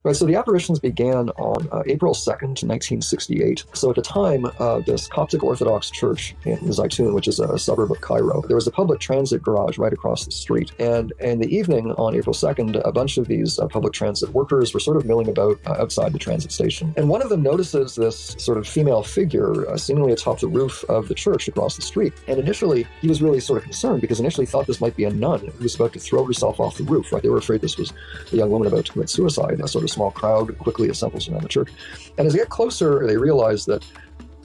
Right, so the apparitions began on April 2nd, 1968. So at the time, this Coptic Orthodox church in Zaytun, which is a suburb of Cairo, there was a public transit garage right across the street. And in the evening on April 2nd, a bunch of these public transit workers were sort of milling about outside the transit station. And one of them notices this sort of female figure seemingly atop the roof of the church across the street. And initially, he was really sort of concerned because initially thought this might be a nun who was about to throw herself off the roof, right? They were afraid this was a young woman about to commit suicide. A sort of small crowd quickly assembles around the church. And as they get closer, they realize that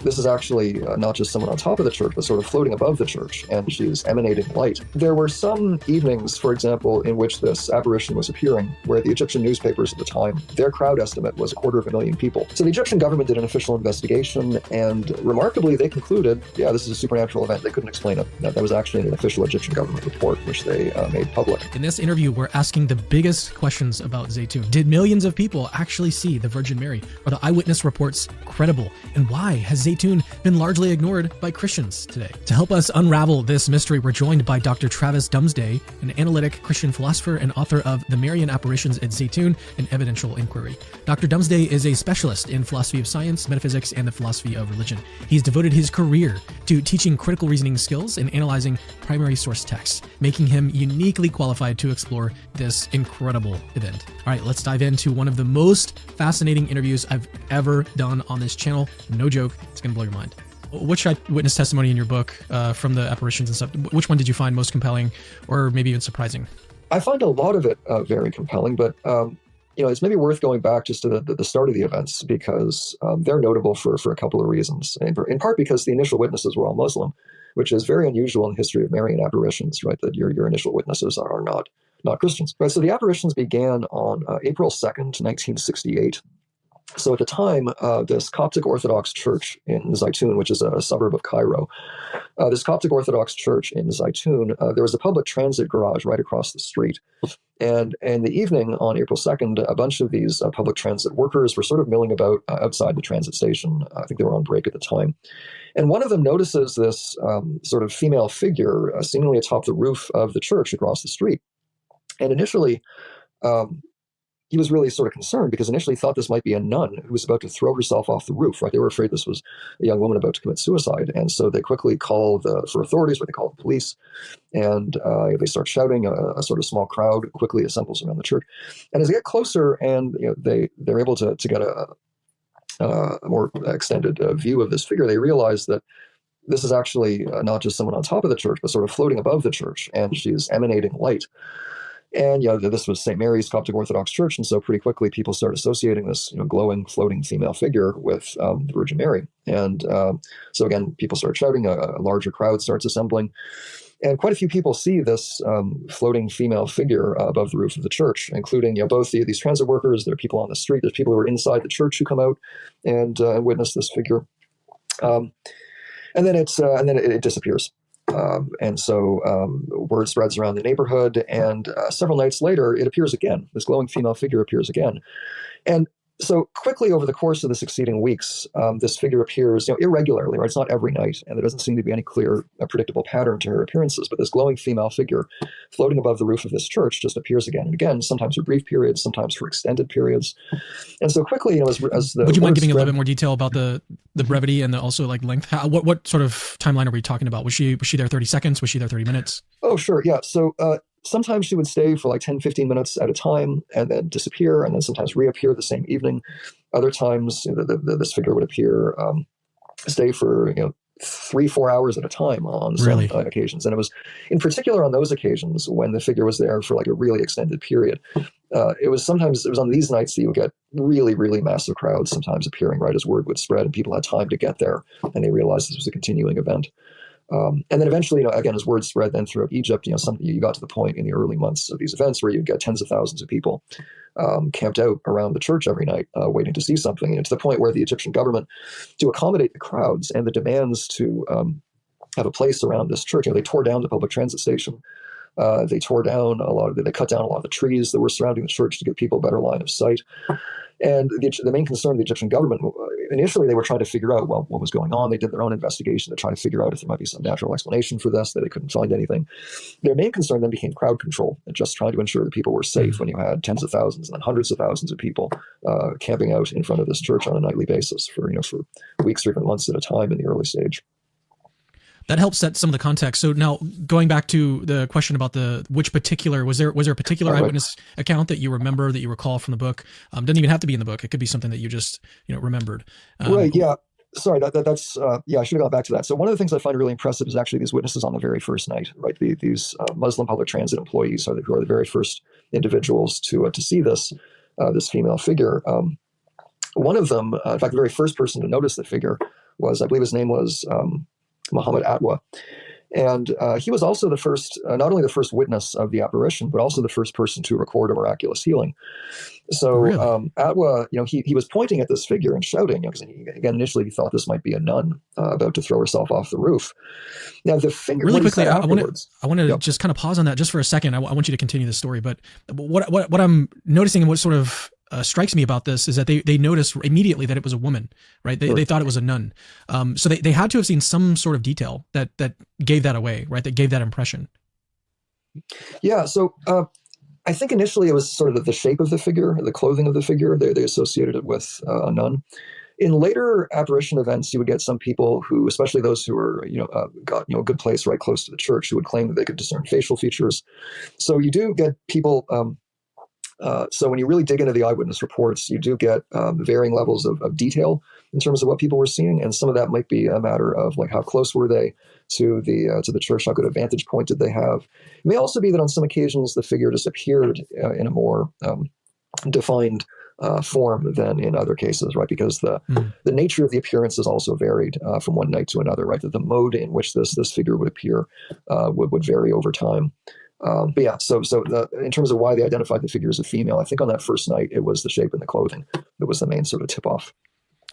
this is actually not just someone on top of the church, but sort of floating above the church, and she's emanating light. There were some evenings, for example, in which this apparition was appearing, where the Egyptian newspapers at the time, their crowd estimate was 250,000 people. So the Egyptian government did an official investigation, and remarkably, they concluded, yeah, this is a supernatural event. They couldn't explain it. That was actually an official Egyptian government report, which they made public. In this interview, we're asking the biggest questions about Zaytun. Did millions of people actually see the Virgin Mary? Are the eyewitness reports credible? And why has Zaytun been largely ignored by Christians today? To help us unravel this mystery, we're joined by Dr. Travis Dumsday, an analytic Christian philosopher and author of The Marian Apparitions at Zaytun, an Evidential Inquiry. Dr. Dumsday is a specialist in philosophy of science, metaphysics, and the philosophy of religion. He's devoted his career to teaching critical reasoning skills and analyzing primary source texts, making him uniquely qualified to explore this incredible event. All right, let's dive into one of the most fascinating interviews I've ever done on this channel. No joke. It's going to blow your mind. Which eyewitness testimony in your book from the apparitions and stuff, which one did you find most compelling or maybe even surprising? I find a lot of it very compelling, but it's maybe worth going back just to the start of the events because they're notable for a couple of reasons. In part because the initial witnesses were all Muslim, which is very unusual in the history of Marian apparitions, right? That your initial witnesses are not Christians. Right. So the apparitions began on April 2nd, 1968. So at the time, this Coptic Orthodox church in Zaytun, which is a suburb of Cairo, this Coptic Orthodox church in Zaytun, there was a public transit garage right across the street. And in the evening on April 2nd, a bunch of these public transit workers were sort of milling about outside the transit station. I think they were on break at the time. And one of them notices this sort of female figure seemingly atop the roof of the church across the street. And initially, he was really sort of concerned because initially thought this might be a nun who was about to throw herself off the roof, right? They were afraid this was a young woman about to commit suicide. And so they quickly call for authorities, or they call the police, and they start shouting. A sort of small crowd quickly assembles around the church. And as they get closer and they're able to get a more extended view of this figure, they realize that this is actually not just someone on top of the church, but sort of floating above the church, and she's emanating light. And this was St. Mary's Coptic Orthodox Church, and so pretty quickly people start associating this glowing, floating female figure with the Virgin Mary. And so again, people start shouting, a larger crowd starts assembling, and quite a few people see this floating female figure above the roof of the church, including both these transit workers. There are people on the street. There's people who are inside the church who come out and witness this figure, and then it disappears. And so word spreads around the neighborhood, and several nights later, it appears again. This glowing female figure appears again. And so quickly over the course of the succeeding weeks, this figure appears irregularly, right? It's not every night, and there doesn't seem to be any clear, predictable pattern to her appearances, but this glowing female figure floating above the roof of this church just appears again and again, sometimes for brief periods, sometimes for extended periods. And so quickly, as the would you mind giving a little bit more detail about the brevity and also length? What sort of timeline are we talking about? Was she there 30 seconds? Was she there 30 minutes? Oh, sure. Yeah. So sometimes she would stay for 10, 15 minutes at a time and then disappear, and then sometimes reappear the same evening. Other times, this figure would appear, stay for 3-4 hours at a time on some occasions. And it was in particular on those occasions when the figure was there for a really extended period. It was on these nights that you would get really, really massive crowds sometimes appearing right as word would spread and people had time to get there and they realized this was a continuing event. And then eventually, again, as word spread then throughout Egypt, you got to the point in the early months of these events where you'd get tens of thousands of people camped out around the church every night waiting to see something, to the point where the Egyptian government, to accommodate the crowds and the demands to have a place around this church, they tore down the public transit station. They cut down a lot of the trees that were surrounding the church to give people a better line of sight. And the main concern of the Egyptian government initially they were trying to figure out, well, what was going on. They did their own investigation to try to figure out if there might be some natural explanation for this. They couldn't find anything. Their main concern then became crowd control and just trying to ensure that people were safe when you had tens of thousands and then hundreds of thousands of people camping out in front of this church on a nightly basis for weeks or even months at a time in the early stage. That helps set some of the context. So now going back to the question about which particular, was there a particular eyewitness account that you remember, that you recall from the book? Doesn't even have to be in the book. It could be something that you just, remembered. Right. Yeah. Sorry, that's I should have gone back to that. So one of the things I find really impressive is actually these witnesses on the very first night, right? These Muslim public transit employees who are the very first individuals to see this female figure. One of them, in fact, the very first person to notice the figure was, I believe his name was Muhammad Atwa. And he was also the first, not only the first witness of the apparition, but also the first person to record a miraculous healing. So really? Atwa, he was pointing at this figure and shouting, because again, initially he thought this might be a nun about to throw herself off the roof. Now the figure, really quickly, I want to just kind of pause on that just for a second. I want you to continue the story, but what I'm noticing and what sort of strikes me about this is that they noticed immediately that it was a woman, right? They thought it was a nun. So they had to have seen some sort of detail that gave that away, right? That gave that impression. Yeah. So I think initially it was sort of the shape of the figure, the clothing of the figure. They associated it with a nun. In later apparition events, you would get some people who, especially those who were, got a good place right close to the church, who would claim that they could discern facial features. So you do get people. So when you really dig into the eyewitness reports, you do get varying levels of detail in terms of what people were seeing, and some of that might be a matter of like how close were they to the church, how good a vantage point did they have. It may also be that on some occasions the figure just appeared in a more defined form than in other cases, right? Because the nature of the appearance is also varied from one night to another, right? That the mode in which this figure would appear would vary over time. But yeah, so in terms of why they identified the figure as a female, I think on that first night, it was the shape and the clothing that was the main sort of tip-off.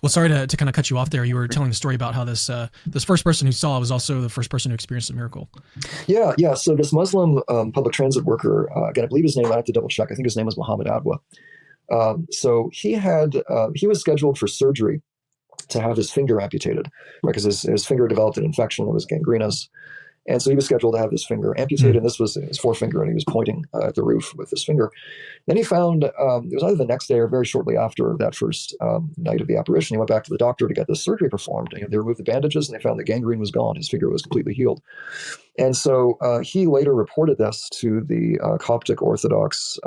Well, sorry to kind of cut you off there. You were telling the story about how this first person who saw was also the first person who experienced a miracle. Yeah. So this Muslim public transit worker, again, I believe his name, I have to double check. I think his name was Muhammad Adwa. So he was scheduled for surgery to have his finger amputated, right? Because his finger developed an infection that was gangrenous. And so he was scheduled to have this finger amputated, and this was his forefinger, and he was pointing at the roof with this finger. Then he found, it was either the next day or very shortly after that first night of the apparition, he went back to the doctor to get this surgery performed. And they removed the bandages, and they found the gangrene was gone. His finger was completely healed. And so he later reported this to the Coptic Orthodox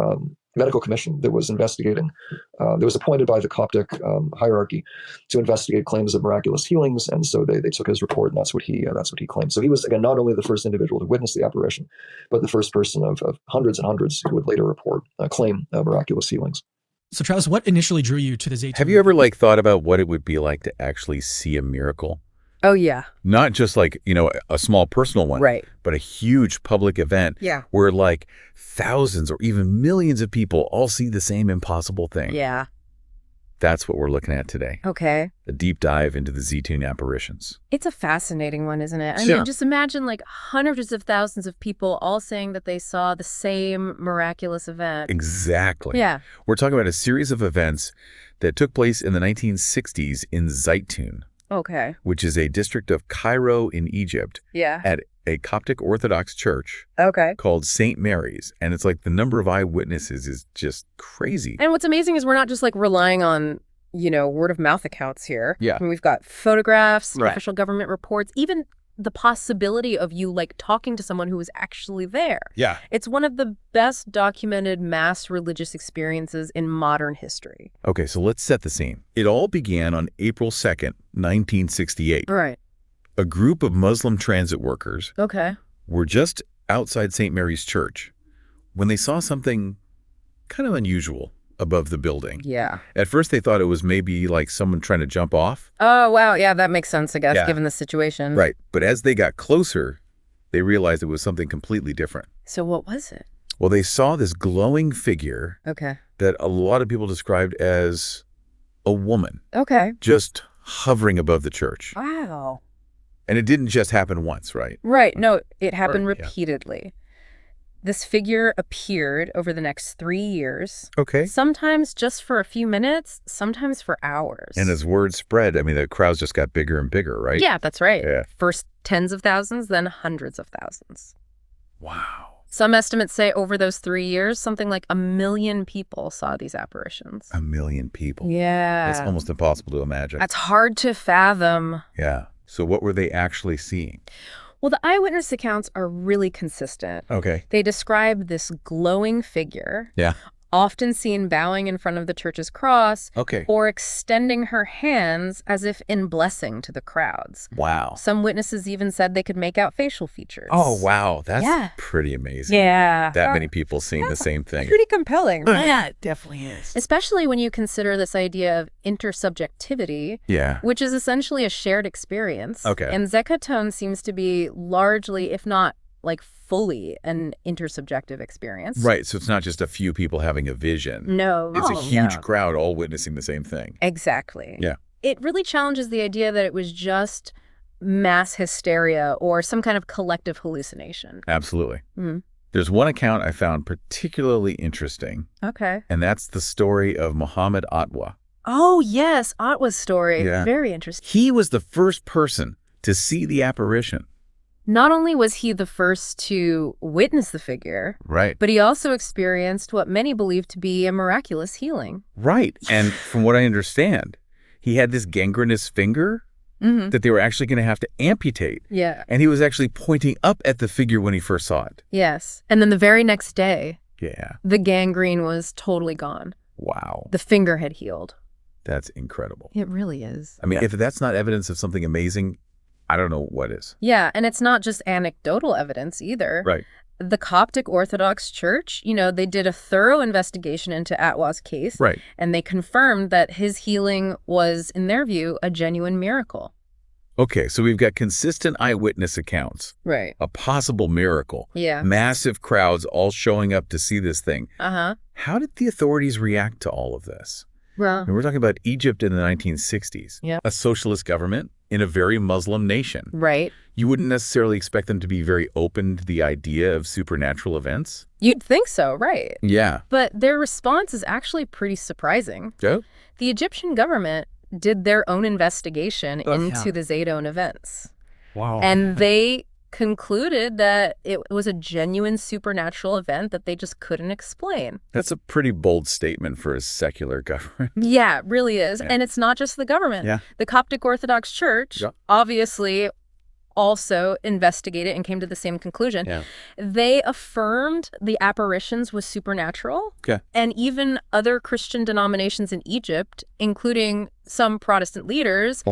medical commission that was investigating, that was appointed by the Coptic hierarchy to investigate claims of miraculous healings. And so they took his report, and that's what he claimed. So he was, again, not only the first individual to witness the apparition, but the first person of hundreds and hundreds who would later report, claim miraculous healings. So Travis, what initially drew you to the Zaytoun? Have you ever thought about what it would be like to actually see a miracle? Oh, yeah. Not just a small personal one, right, but a huge public event where thousands or even millions of people all see the same impossible thing. Yeah. That's what we're looking at today. Okay. A deep dive into the Zaytoun apparitions. It's a fascinating one, isn't it? I mean, just imagine hundreds of thousands of people all saying that they saw the same miraculous event. Exactly. Yeah. We're talking about a series of events that took place in the 1960s in Zaytoun. Okay. Which is a district of Cairo in Egypt. Yeah. At a Coptic Orthodox church. Okay. Called St. Mary's. And it's the number of eyewitnesses is just crazy. And what's amazing is we're not just relying on, word of mouth accounts here. Yeah. I mean, we've got photographs, official government reports, even the possibility of you talking to someone who was actually there. Yeah. It's one of the best documented mass religious experiences in modern history. Okay, so let's set the scene. It all began on April 2nd, 1968. Right. A group of Muslim transit workers were just outside St. Mary's Church when they saw something kind of unusual above the building. Yeah. At first, they thought it was maybe someone trying to jump off. Oh, wow. Yeah, that makes sense, I guess, given the situation. Right. But as they got closer, they realized it was something completely different. So what was it? Well, they saw this glowing figure that a lot of people described as a woman. Okay. Just hovering above the church. Wow. And it didn't just happen once, right? Right. No, it happened repeatedly. This figure appeared over the next 3 years. Okay. Sometimes just for a few minutes, sometimes for hours. And as word spread, I mean, the crowds just got bigger and bigger, right? Yeah, that's right. Yeah. First tens of thousands, then hundreds of thousands. Wow. Some estimates say over those 3 years, something like 1 million people saw these apparitions. 1 million people. Yeah. That's almost impossible to imagine. That's hard to fathom. Yeah. So what were they actually seeing? Well, the eyewitness accounts are really consistent. Okay. They describe this glowing figure, Yeah. often seen bowing in front of the church's cross, Okay. or extending her hands as if in blessing to the crowds. Wow. Some witnesses even said they could make out facial features. Oh, wow. That's Yeah. pretty amazing. Yeah. That many people seeing the same thing. Pretty compelling. Yeah, it definitely is. Especially when you consider this idea of intersubjectivity, Yeah. which is essentially a shared experience. Okay. And Zekatone seems to be largely, if not like fully, an intersubjective experience. Right. So it's not just a few people having a vision. No. It's a huge no. crowd all witnessing the same thing. Exactly. Yeah. It really challenges the idea that it was just mass hysteria or some kind of collective hallucination. Absolutely. Mhm. There's one account I found particularly interesting, Okay. and that's the story of Muhammad Atwa. Oh, yes. Atwa's story. Yeah. Very interesting. He was the first person to see the apparition. Not only was he the first to witness the figure, Right. but he also experienced what many believe to be a miraculous healing. Right. And from what I understand, he had this gangrenous finger Mm-hmm. that they were actually going to have to amputate. Yeah. And he was actually pointing up at the figure when he first saw it. Yes. And then the very next day, Yeah. the gangrene was totally gone. Wow. The finger had healed. That's incredible. It really is. I mean, if that's not evidence of something amazing, I don't know what is. Yeah, and it's not just anecdotal evidence either. Right. The Coptic Orthodox Church, they did a thorough investigation into Atwa's case. Right. And they confirmed that his healing was, in their view, a genuine miracle. Okay, so we've got consistent eyewitness accounts, Right. a possible miracle, Yeah. massive crowds all showing up to see this thing. Uh-huh. How did the authorities react to all of this? Well, And we're talking about Egypt in the 1960s, Yeah. a socialist government in a very Muslim nation. right. You wouldn't necessarily expect them to be very open to the idea of supernatural events. You'd think so, right? Yeah. But their response is actually pretty surprising. Joe? The Egyptian government did their own investigation into yeah. the Zaytone events. Wow. And they concluded that it was a genuine supernatural event that they just couldn't explain. That's a pretty bold statement for a secular government. Yeah, it really is. Yeah. And it's not just the government. Yeah. The Coptic Orthodox Church Yeah. obviously also investigated and came to the same conclusion. Yeah. They affirmed the apparitions was supernatural. Okay. And even other Christian denominations in Egypt, including some Protestant leaders,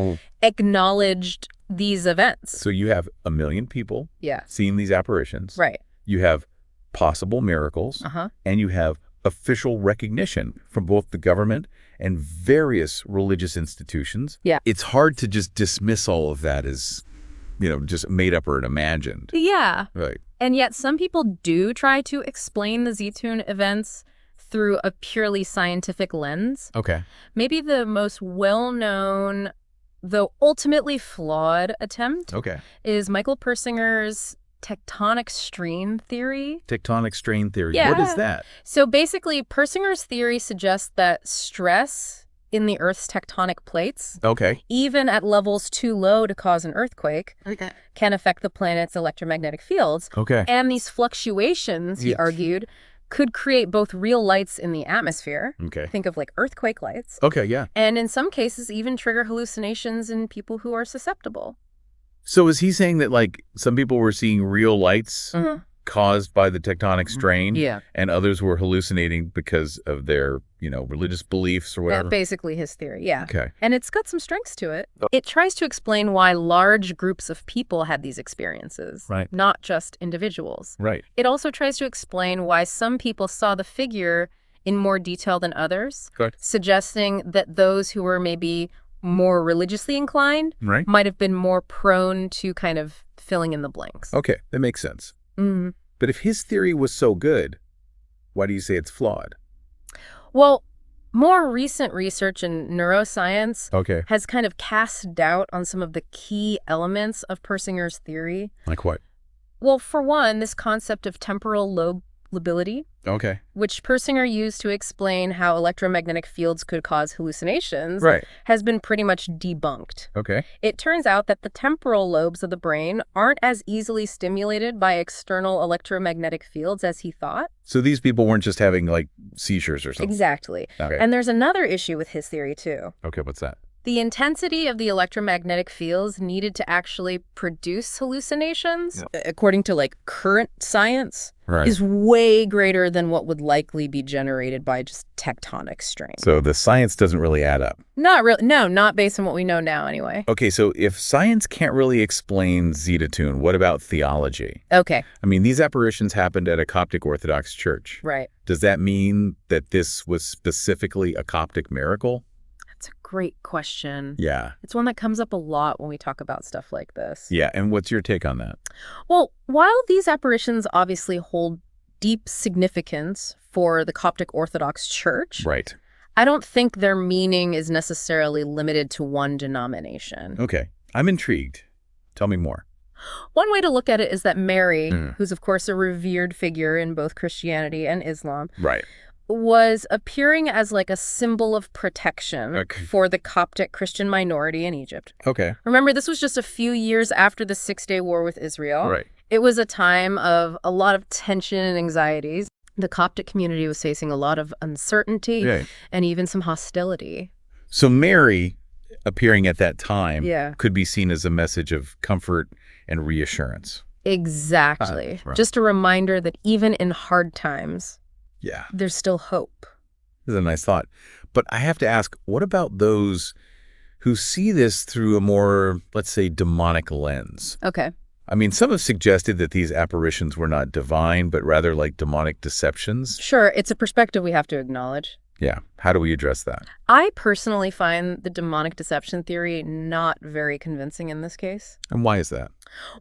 acknowledged these events. So you have 1 million people Yeah. seeing these apparitions. Right. You have possible miracles. Uh-huh. And you have official recognition from both the government and various religious institutions. Yeah. It's hard to just dismiss all of that as, just made up or imagined. Yeah. Right. And yet some people do try to explain the Zaytune events through a purely scientific lens. Okay. Maybe the most well-known, though ultimately flawed attempt Okay. is Michael Persinger's tectonic strain theory. Tectonic strain theory. Yeah. What is that? So basically, Persinger's theory suggests that stress in the Earth's tectonic plates, Okay. even at levels too low to cause an earthquake, Okay. can affect the planet's electromagnetic fields. Okay. And these fluctuations, he Yeah. argued, could create both real lights in the atmosphere, Okay. think of like earthquake lights, Okay, yeah. and in some cases even trigger hallucinations in people who are susceptible. So is he saying that, some people were seeing real lights Mhm. caused by the tectonic strain? Yeah. And others were hallucinating because of their, religious beliefs or whatever? Basically his theory, yeah. Okay. And it's got some strengths to it. It tries to explain why large groups of people had these experiences, Right. not just individuals. Right. It also tries to explain why some people saw the figure in more detail than others, Good. suggesting that those who were maybe more religiously inclined Right. might have been more prone to kind of filling in the blanks. Okay, that makes sense. Mhm. But if his theory was so good, why do you say it's flawed? Well, more recent research in neuroscience Okay. has kind of cast doubt on some of the key elements of Persinger's theory. Like what? Well, for one, this concept of temporal lobe lability, Okay. which Persinger used to explain how electromagnetic fields could cause hallucinations, Right. has been pretty much debunked. Okay. It turns out that the temporal lobes of the brain aren't as easily stimulated by external electromagnetic fields as he thought. So these people weren't just having, like, seizures or something? Exactly. Okay. And there's another issue with his theory, too. Okay, what's that? The intensity of the electromagnetic fields needed to actually produce hallucinations, according to like current science, is way greater than what would likely be generated by just tectonic strain. So the science doesn't really add up. Not really. No, not based on what we know now anyway. Okay, so if science can't really explain Zetatune, what about theology? Okay. I mean, these apparitions happened at a Coptic Orthodox church. Right. Does that mean that this was specifically a Coptic miracle? That's a great question. Yeah. It's one that comes up a lot when we talk about stuff like this. Yeah, and what's your take on that? Well, while these apparitions obviously hold deep significance for the Coptic Orthodox Church, Right. I don't think their meaning is necessarily limited to one denomination. Okay. I'm intrigued. Tell me more. One way to look at it is that Mary, who's of course a revered figure in both Christianity and Islam, Right. was appearing as like a symbol of protection for the Coptic Christian minority in Egypt. Okay. Remember, this was just a few years after the Six-Day War with Israel. Right. It was a time of a lot of tension and anxieties. The Coptic community was facing a lot of uncertainty and even some hostility. So Mary appearing at that time could be seen as a message of comfort and reassurance. Exactly. Right. Just a reminder that even in hard times, there's still hope. This is a nice thought. But I have to ask, what about those who see this through a more, let's say, demonic lens? Okay. I mean, some have suggested that these apparitions were not divine, but rather like demonic deceptions. Sure, it's a perspective we have to acknowledge. Yeah. How do we address that? I personally find the demonic deception theory not very convincing in this case. And why is that?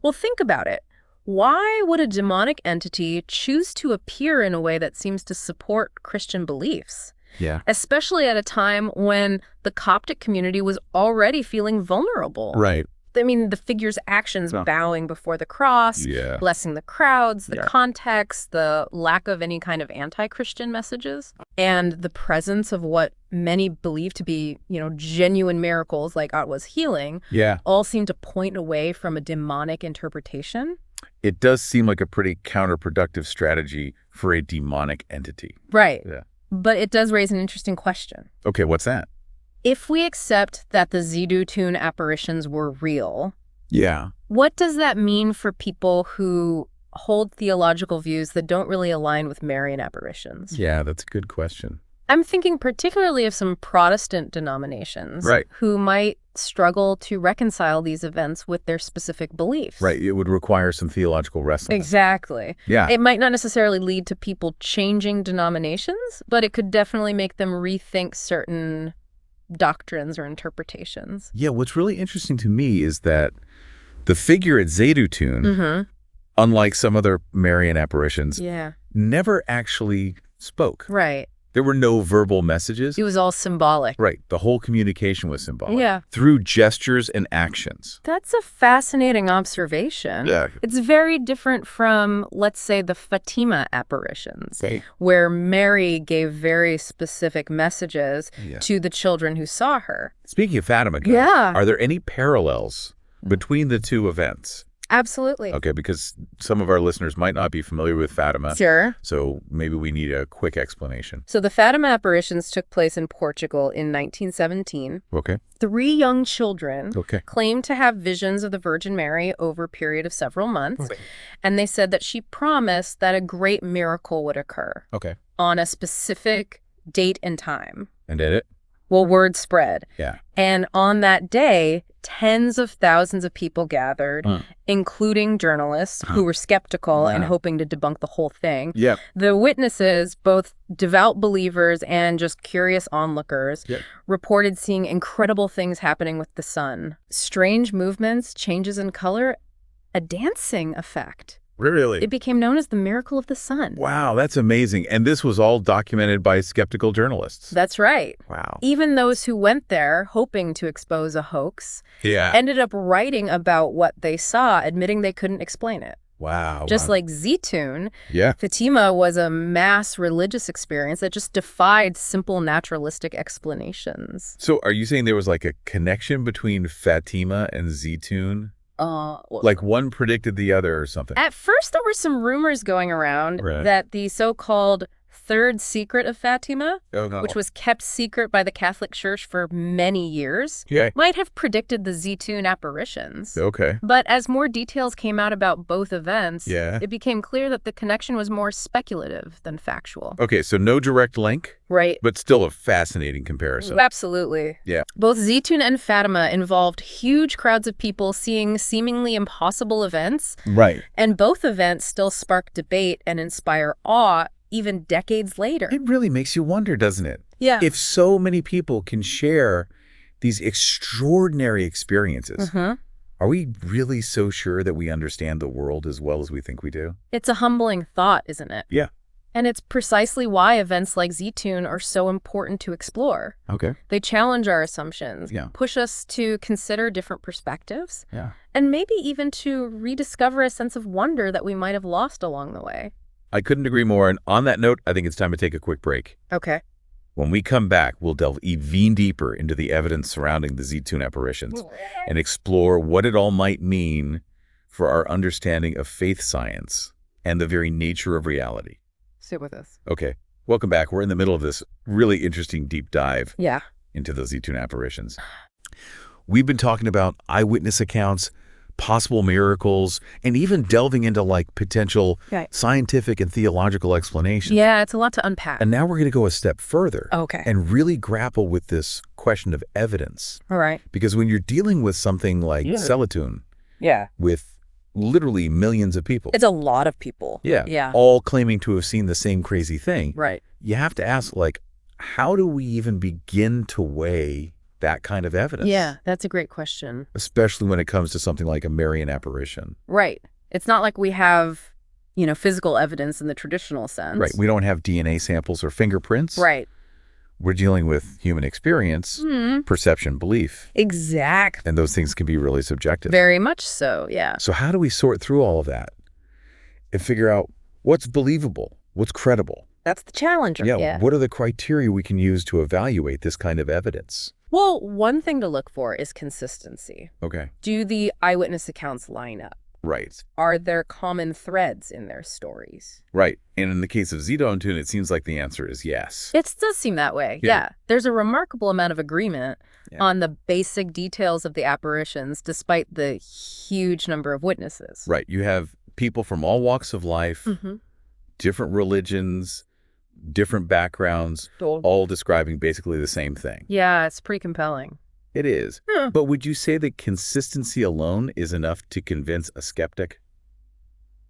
Well, think about it. Why would a demonic entity choose to appear in a way that seems to support Christian beliefs? Yeah. Especially at a time when the Coptic community was already feeling vulnerable. Right. I mean, the figure's actions bowing before the cross, blessing the crowds, the context, the lack of any kind of anti-Christian messages, and the presence of what many believe to be, genuine miracles like Otwa's healing, all seem to point away from a demonic interpretation. It does seem like a pretty counterproductive strategy for a demonic entity. Right. Yeah. But it does raise an interesting question. Okay, what's that? If we accept that the Zetatune apparitions were real, what does that mean for people who hold theological views that don't really align with Marian apparitions? Yeah, that's a good question. I'm thinking particularly of some Protestant denominations who might struggle to reconcile these events with their specific beliefs. Right. It would require some theological wrestling. Exactly. Yeah. It might not necessarily lead to people changing denominations, but it could definitely make them rethink certain doctrines or interpretations. Yeah, what's really interesting to me is that the figure at Zetatune, unlike some other Marian apparitions, never actually spoke. Right. There were no verbal messages. It was all symbolic. Right. The whole communication was symbolic. Yeah. Through gestures and actions. That's a fascinating observation. Yeah. It's very different from, let's say, the Fatima apparitions, where Mary gave very specific messages to the children who saw her. Speaking of Fatima, are there any parallels between the two events? Absolutely. Okay, because some of our listeners might not be familiar with Fatima. Sure. So maybe we need a quick explanation. So the Fatima apparitions took place in Portugal in 1917. Okay. 3 young children claimed to have visions of the Virgin Mary over a period of several months. And they said that she promised that a great miracle would occur on a specific date and time. And did it? Well, word spread. Yeah. And on that day, tens of thousands of people gathered, including journalists who were skeptical and hoping to debunk the whole thing. Yep. The witnesses, both devout believers and just curious onlookers, reported seeing incredible things happening with the sun. Strange movements, changes in color, a dancing effect. Really? It became known as the miracle of the sun. Wow, that's amazing. And this was all documented by skeptical journalists. That's right. Wow. Even those who went there hoping to expose a hoax ended up writing about what they saw, admitting they couldn't explain it. Wow. Just like Zaytun, Yeah. Fatima was a mass religious experience that just defied simple naturalistic explanations. So are you saying there was like a connection between Fatima and Zaytun? Like one predicted the other or something? At first, there were some rumors going around that the so-called third secret of Fatima, which was kept secret by the Catholic Church for many years, might have predicted the Zaytun apparitions. Okay. But as more details came out about both events, it became clear that the connection was more speculative than factual. Okay, so no direct link? Right. But still a fascinating comparison. Absolutely. Yeah. Both Zaytun and Fatima involved huge crowds of people seeing seemingly impossible events. Right. And both events still spark debate and inspire awe even decades later. It really makes you wonder, doesn't it? Yeah. If so many people can share these extraordinary experiences, are we really so sure that we understand the world as well as we think we do? It's a humbling thought, isn't it? Yeah. And it's precisely why events like Zaytun are so important to explore. Okay. They challenge our assumptions, push us to consider different perspectives, and maybe even to rediscover a sense of wonder that we might have lost along the way. I couldn't agree more. And on that note, I think it's time to take a quick break. Okay. When we come back, we'll delve even deeper into the evidence surrounding the Zaytun apparitions and explore what it all might mean for our understanding of faith science and the very nature of reality. Sit with us. Okay. Welcome back. We're in the middle of this really interesting deep dive into the Zaytun apparitions. We've been talking about eyewitness accounts, possible miracles, and even delving into like potential scientific and theological explanations. Yeah, it's a lot to unpack. And now we're going to go a step further and really grapple with this question of evidence. All right. Because when you're dealing with something like Zaytun, with literally millions of people. It's a lot of people. Yeah. All claiming to have seen the same crazy thing. Right. You have to ask, like, how do we even begin to weigh that kind of evidence? Yeah, that's a great question. Especially when it comes to something like a Marian apparition. Right. It's not like we have, physical evidence in the traditional sense. Right. We don't have DNA samples or fingerprints. Right. We're dealing with human experience, perception, belief. Exactly. And those things can be really subjective. Very much so, yeah. So how do we sort through all of that and figure out what's believable, what's credible? That's the challenge. Yeah. What are the criteria we can use to evaluate this kind of evidence? Well, one thing to look for is consistency. Okay. Do the eyewitness accounts line up? Right. Are there common threads in their stories? Right. And in the case of Zaytun, it seems like the answer is yes. It does seem that way. Yeah. There's a remarkable amount of agreement on the basic details of the apparitions, despite the huge number of witnesses. Right. You have people from all walks of life, different religions, different backgrounds, all describing basically the same thing. Yeah, it's pretty compelling. It is. But would you say that consistency alone is enough to convince a skeptic?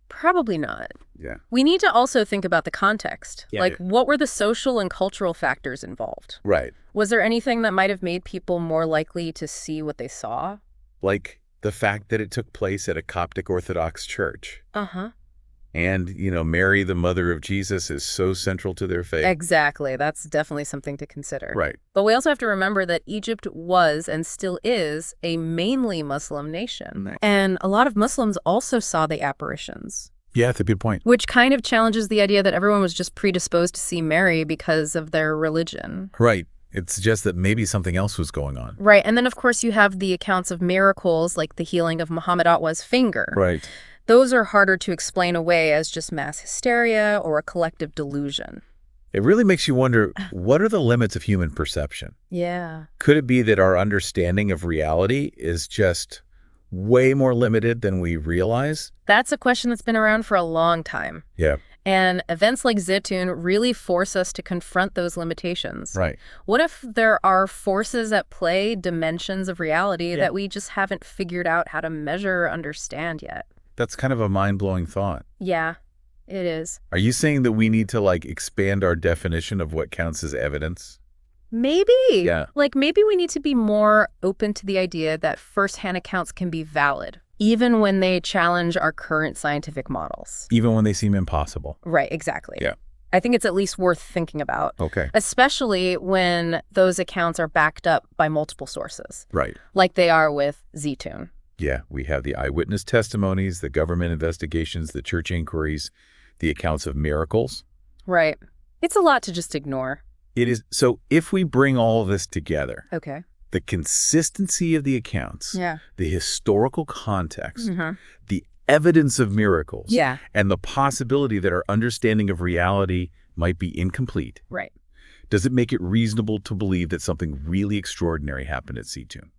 Probably not. Yeah. We need to also think about the context. What were the social and cultural factors involved? Right. Was there anything that might have made people more likely to see what they saw? Like the fact that it took place at a Coptic Orthodox church. And, Mary, the mother of Jesus, is so central to their faith. Exactly. That's definitely something to consider. Right. But we also have to remember that Egypt was and still is a mainly Muslim nation. And a lot of Muslims also saw the apparitions. Yeah, that's a good point. Which kind of challenges the idea that everyone was just predisposed to see Mary because of their religion. Right. It's just that maybe something else was going on. Right. And then, of course, you have the accounts of miracles like the healing of Muhammad Atwa's finger. Right. Those are harder to explain away as just mass hysteria or a collective delusion. It really makes you wonder, what are the limits of human perception? Yeah. Could it be that our understanding of reality is just way more limited than we realize? That's a question that's been around for a long time. Yeah. And events like Zaytun really force us to confront those limitations. Right. What if there are forces at play, dimensions of reality that we just haven't figured out how to measure or understand yet? That's kind of a mind-blowing thought. Yeah, it is. Are you saying that we need to, expand our definition of what counts as evidence? Maybe. Yeah. Maybe we need to be more open to the idea that firsthand accounts can be valid, even when they challenge our current scientific models. Even when they seem impossible. Right, exactly. Yeah. I think it's at least worth thinking about. Okay. Especially when those accounts are backed up by multiple sources. Right. Like they are with Zaytun. Yeah, we have the eyewitness testimonies, the government investigations, the church inquiries, the accounts of miracles. Right. It's a lot to just ignore. It is. So if we bring all of this together, okay, the consistency of the accounts, the historical context, the evidence of miracles, and the possibility that our understanding of reality might be incomplete. Right. Does it make it reasonable to believe that something really extraordinary happened at Zeytun?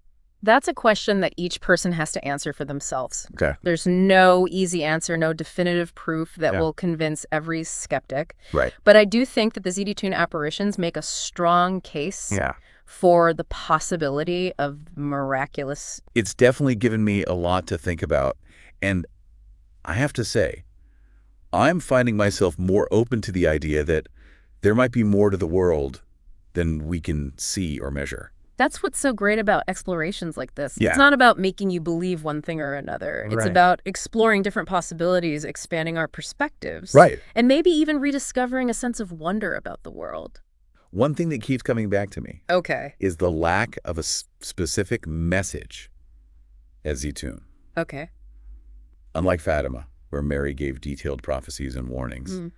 That's a question that each person has to answer for themselves. Okay. There's no easy answer, no definitive proof that will convince every skeptic. Right. But I do think that the Zeytun apparitions make a strong case for the possibility of miraculous. It's definitely given me a lot to think about. And I have to say, I'm finding myself more open to the idea that there might be more to the world than we can see or measure. That's what's so great about explorations like this. Yeah. It's not about making you believe one thing or another. It's about exploring different possibilities, expanding our perspectives. Right. And maybe even rediscovering a sense of wonder about the world. One thing that keeps coming back to me is the lack of a specific message at Zeytun. Okay. Unlike Fatima, where Mary gave detailed prophecies and warnings,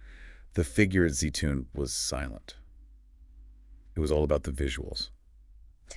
the figure at Zeytun was silent. It was all about the visuals.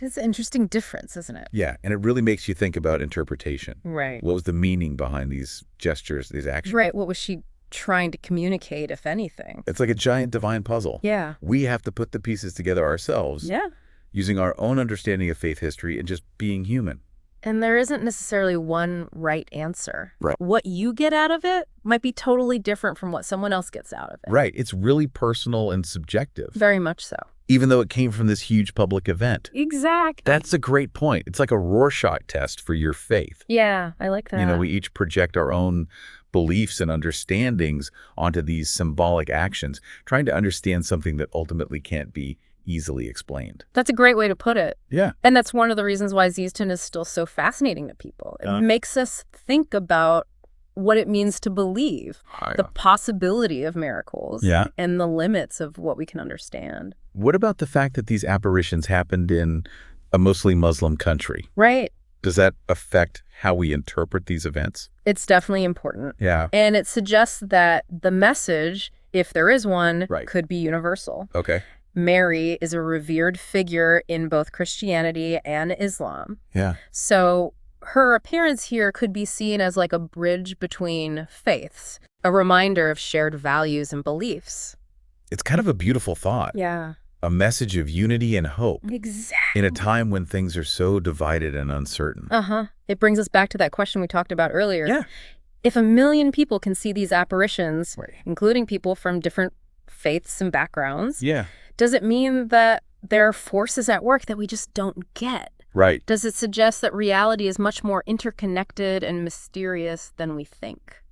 It's an interesting difference, isn't it? Yeah, and it really makes you think about interpretation. Right. What was the meaning behind these gestures, these actions? Right. What was she trying to communicate, if anything? It's like a giant divine puzzle. Yeah. We have to put the pieces together ourselves. Yeah. Using our own understanding of faith history and just being human. And there isn't necessarily one right answer. Right. What you get out of it might be totally different from what someone else gets out of it. Right. It's really personal and subjective. Very much so. Even though it came from this huge public event. Exactly. That's a great point. It's like a Rorschach test for your faith. Yeah, I like that. You know, we each project our own beliefs and understandings onto these symbolic actions, trying to understand something that ultimately can't be easily explained. That's a great way to put it. Yeah. And that's one of the reasons why Zeytun is still so fascinating to people. It makes us think about what it means to believe, the possibility of miracles, and the limits of what we can understand. What about the fact that these apparitions happened in a mostly Muslim country? Right. Does that affect how we interpret these events? It's definitely important. Yeah. And it suggests that the message, if there is one, could be universal. Okay. Mary is a revered figure in both Christianity and Islam. Yeah. So her appearance here could be seen as like a bridge between faiths, a reminder of shared values and beliefs. It's kind of a beautiful thought. Yeah. A message of unity and hope. Exactly. In a time when things are so divided and uncertain. It brings us back to that question we talked about earlier. Yeah. If 1 million people can see these apparitions, including people from different faiths and backgrounds, does it mean that there are forces at work that we just don't get? Right. Does it suggest that reality is much more interconnected and mysterious than we think?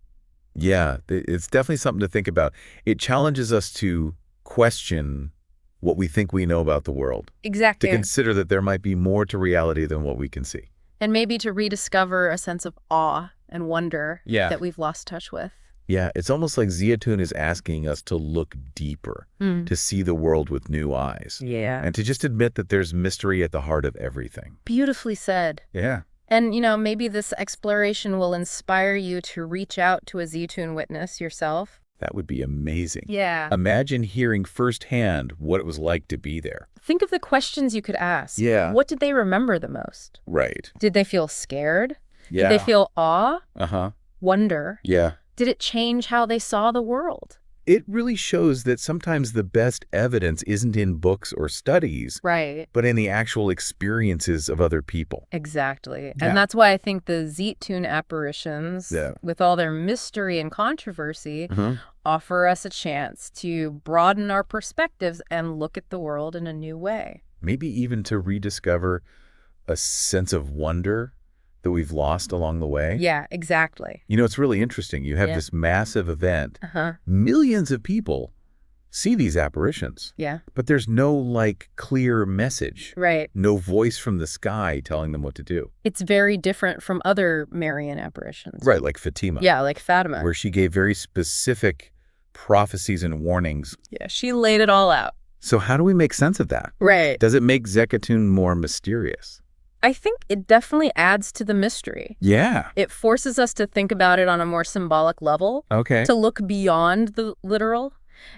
Yeah, it's definitely something to think about. It challenges us to question what we think we know about the world. Exactly. To consider that there might be more to reality than what we can see. And maybe to rediscover a sense of awe and wonder that we've lost touch with. Yeah, it's almost like Zeytun is asking us to look deeper, to see the world with new eyes. Yeah. And to just admit that there's mystery at the heart of everything. Beautifully said. Yeah. And, you know, maybe this exploration will inspire you to reach out to a Zeytun witness yourself. That would be amazing. Yeah. Imagine hearing firsthand what it was like to be there. Think of the questions you could ask. Yeah. What did they remember the most? Right. Did they feel scared? Yeah. Did they feel awe? Uh-huh. Wonder? Yeah. Did it change how they saw the world? It really shows that sometimes the best evidence isn't in books or studies, but in the actual experiences of other people. Exactly. Yeah. And that's why I think the Zeytun apparitions, with all their mystery and controversy, offer us a chance to broaden our perspectives and look at the world in a new way. Maybe even to rediscover a sense of wonder that we've lost along the way. Yeah, exactly. You know, it's really interesting. You have this massive event. Millions of people see these apparitions. Yeah. But there's no, like, clear message. Right. No voice from the sky telling them what to do. It's very different from other Marian apparitions. Right, like Fatima. Yeah, like Fatima. Where she gave very specific prophecies and warnings. Yeah, she laid it all out. So how do we make sense of that? Right. Does it make Zeytun more mysterious? I think it definitely adds to the mystery. Yeah. It forces us to think about it on a more symbolic level. Okay. To look beyond the literal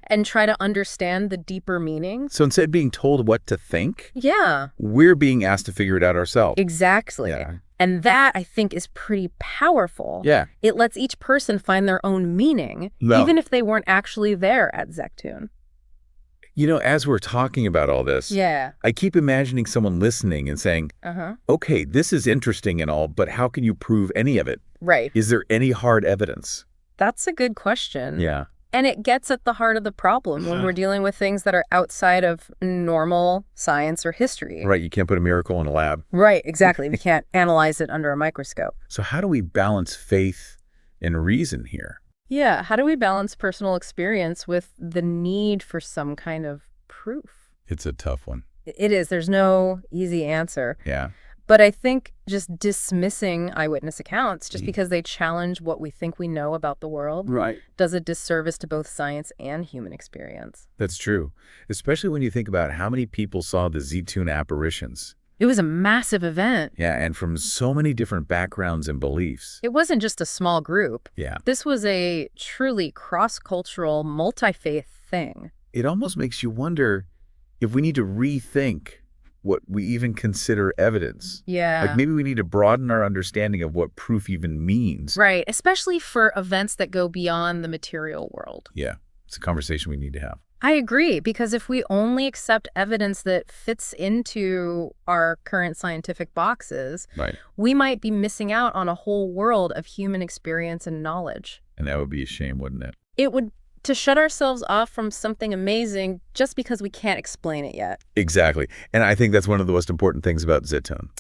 and try to understand the deeper meaning. So instead of being told what to think, yeah, we're being asked to figure it out ourselves. Exactly. Yeah. And that, I think, is pretty powerful. Yeah. It lets each person find their own meaning, even if they weren't actually there at Zectoon. You know, as we're talking about all this, I keep imagining someone listening and saying, okay, this is interesting and all, but how can you prove any of it? Right. Is there any hard evidence? That's a good question. Yeah. And it gets at the heart of the problem when we're dealing with things that are outside of normal science or history. Right. You can't put a miracle in a lab. Right. Exactly. We can't analyze it under a microscope. So how do we balance faith and reason here? Yeah. How do we balance personal experience with the need for some kind of proof? It's a tough one. It is. There's no easy answer. Yeah. But I think just dismissing eyewitness accounts just because they challenge what we think we know about the world does a disservice to both science and human experience. That's true, especially when you think about how many people saw the Zetoon apparitions. It was a massive event. Yeah, and from so many different backgrounds and beliefs. It wasn't just a small group. Yeah. This was a truly cross-cultural, multi-faith thing. It almost makes you wonder if we need to rethink what we even consider evidence. Yeah. Like maybe we need to broaden our understanding of what proof even means. Right, especially for events that go beyond the material world. Yeah, it's a conversation we need to have. I agree, because if we only accept evidence that fits into our current scientific boxes, we might be missing out on a whole world of human experience and knowledge. And that would be a shame, wouldn't it? It would. To shut ourselves off from something amazing just because we can't explain it yet. Exactly. And I think that's one of the most important things about Zetoon.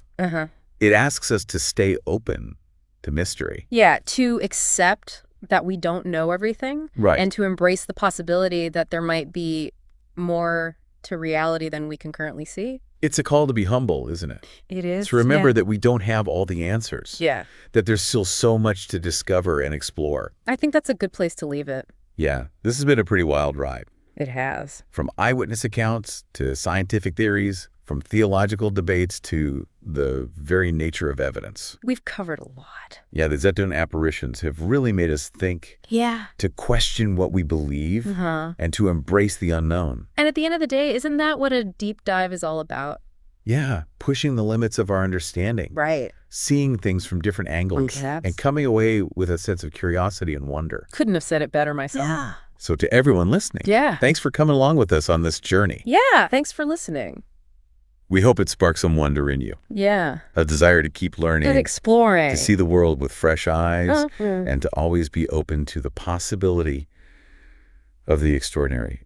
It asks us to stay open to mystery. Yeah, to accept that we don't know everything. Right. And to embrace the possibility that there might be more to reality than we can currently see. It's a call to be humble, isn't it? It is. To remember that we don't have all the answers. Yeah. That there's still so much to discover and explore. I think that's a good place to leave it. Yeah, this has been a pretty wild ride. It has. From eyewitness accounts to scientific theories, from theological debates to the very nature of evidence. We've covered a lot. Yeah, the Zetoon apparitions have really made us think. Yeah. To question what we believe and to embrace the unknown. And at the end of the day, isn't that what a deep dive is all about? Yeah, pushing the limits of our understanding. Right. Seeing things from different angles and coming away with a sense of curiosity and wonder. Couldn't have said it better myself. Yeah. So to everyone listening, thanks for coming along with us on this journey. Yeah, thanks for listening. We hope it sparks some wonder in you. Yeah. A desire to keep learning. And exploring. To see the world with fresh eyes and to always be open to the possibility of the extraordinary.